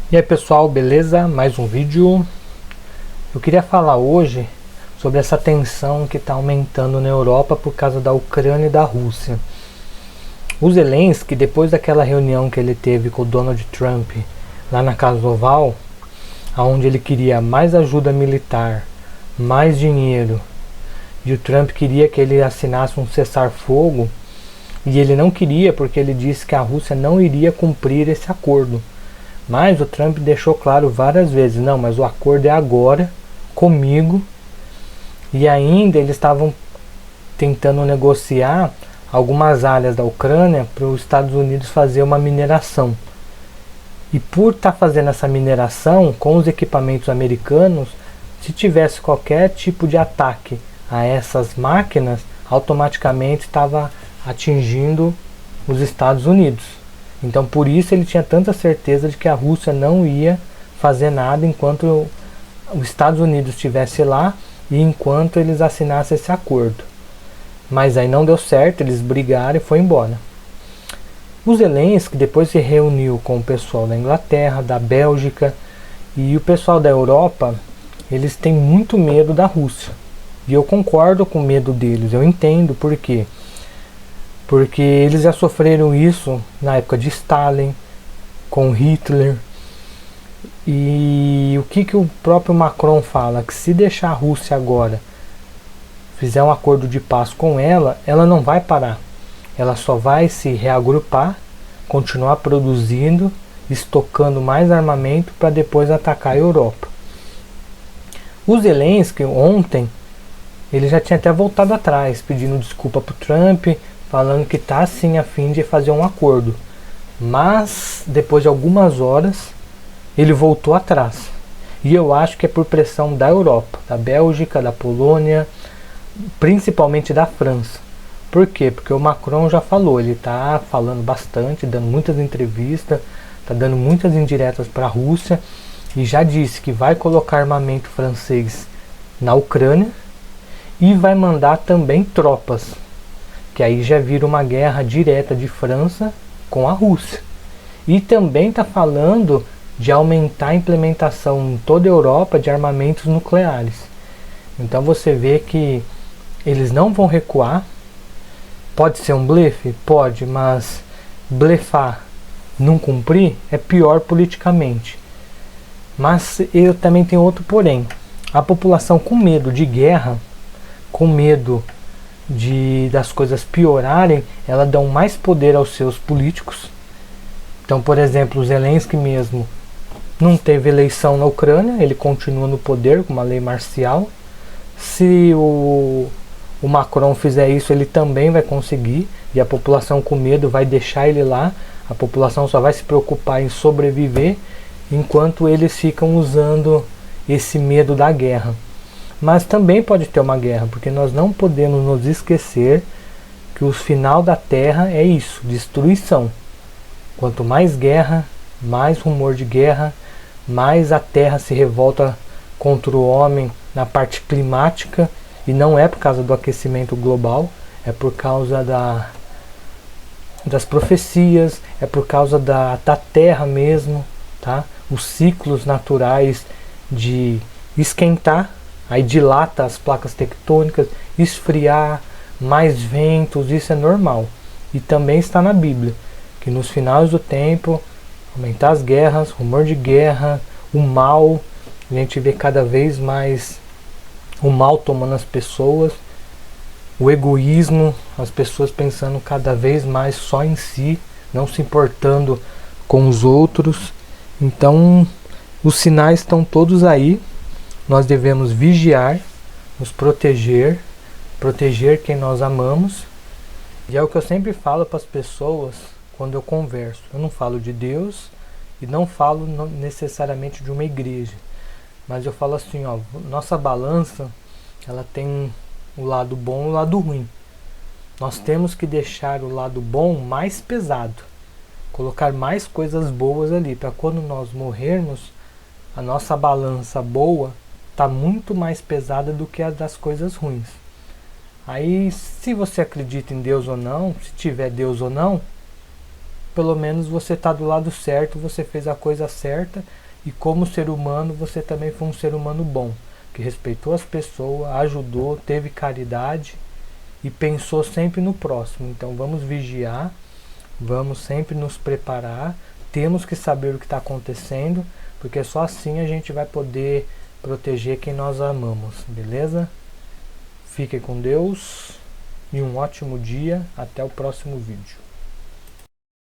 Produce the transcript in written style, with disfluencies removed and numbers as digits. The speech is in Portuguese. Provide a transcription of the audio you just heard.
E aí pessoal, beleza? Mais um vídeo. Eu queria falar hoje sobre essa tensão que está aumentando na Europa por causa da Ucrânia e da Rússia. O Zelensky, depois daquela reunião que ele teve com o Donald Trump lá na Casa Oval, onde ele queria mais ajuda militar, mais dinheiro, e o Trump queria que ele assinasse um cessar-fogo, e ele não queria porque ele disse que a Rússia não iria cumprir esse acordo. Mas o Trump deixou claro várias vezes, não, mas o acordo é agora, comigo. E ainda eles estavam tentando negociar algumas áreas da Ucrânia para os Estados Unidos fazer uma mineração. E por estar fazendo essa mineração com os equipamentos americanos, se tivesse qualquer tipo de ataque a essas máquinas, automaticamente estava atingindo os Estados Unidos. Então por isso ele tinha tanta certeza de que a Rússia não ia fazer nada enquanto os Estados Unidos estivesse lá e enquanto eles assinassem esse acordo. Mas aí não deu certo, eles brigaram e foi embora. O Zelensky depois se reuniu com o pessoal da Inglaterra, da Bélgica, e o pessoal da Europa, eles têm muito medo da Rússia. E eu concordo com o medo deles, eu entendo por quê. Porque eles já sofreram isso na época de Stalin, com Hitler. E o que o próprio Macron fala? Que se deixar a Rússia agora fizer um acordo de paz com ela, ela não vai parar. Ela só vai se reagrupar, continuar produzindo, estocando mais armamento para depois atacar a Europa. O Zelensky ontem, ele já tinha até voltado atrás, pedindo desculpa para o Trump, falando que está sim a fim de fazer um acordo. Mas depois de algumas horas ele voltou atrás. E eu acho que é por pressão da Europa, da Bélgica, da Polônia, principalmente da França. Por quê? Porque o Macron já falou, ele está falando bastante, dando muitas entrevistas, está dando muitas indiretas para a Rússia e já disse que vai colocar armamento francês na Ucrânia e vai mandar também tropas, que aí já vira uma guerra direta de França com a Rússia. E também está falando de aumentar a implementação em toda a Europa de armamentos nucleares. Então você vê que eles não vão recuar. Pode ser um blefe? Pode, mas blefar, não cumprir, é pior politicamente. Mas eu também tenho outro porém. A população com medo de guerra, com medo das coisas piorarem, ela dá mais poder aos seus políticos. Então, por exemplo, o Zelensky mesmo não teve eleição na Ucrânia, ele continua no poder com uma lei marcial. Se o Macron fizer isso, ele também vai conseguir, e a população com medo vai deixar ele lá. A população só vai se preocupar em sobreviver, enquanto eles ficam usando esse medo da guerra. Mas também pode ter uma guerra, porque nós não podemos nos esquecer que o final da Terra é isso, destruição. Quanto mais guerra, mais rumor de guerra, mais a Terra se revolta contra o homem na parte climática, e não é por causa do aquecimento global, é por causa das profecias, é por causa da Terra mesmo, tá? Os ciclos naturais de esquentar, aí dilata as placas tectônicas, esfriar, mais ventos, isso é normal. E também está na Bíblia, que nos finais do tempo, aumentar as guerras, rumor de guerra, o mal, a gente vê cada vez mais o mal tomando as pessoas, o egoísmo, as pessoas pensando cada vez mais só em si, não se importando com os outros. Então, os sinais estão todos aí. Nós devemos vigiar, nos proteger, proteger quem nós amamos. E é o que eu sempre falo para as pessoas quando eu converso. Eu não falo de Deus e não falo necessariamente de uma igreja. Mas eu falo assim, ó, nossa balança, ela tem o lado bom e o lado ruim. Nós temos que deixar o lado bom mais pesado. Colocar mais coisas boas ali, para quando nós morrermos, a nossa balança boa está muito mais pesada do que a das coisas ruins. Aí, se você acredita em Deus ou não, se tiver Deus ou não, pelo menos você está do lado certo, você fez a coisa certa, e como ser humano você também foi um ser humano bom, que respeitou as pessoas, ajudou, teve caridade e pensou sempre no próximo. Então vamos vigiar, vamos sempre nos preparar, temos que saber o que está acontecendo, porque só assim a gente vai poder proteger quem nós amamos, beleza? Fiquem com Deus e um ótimo dia, até o próximo vídeo.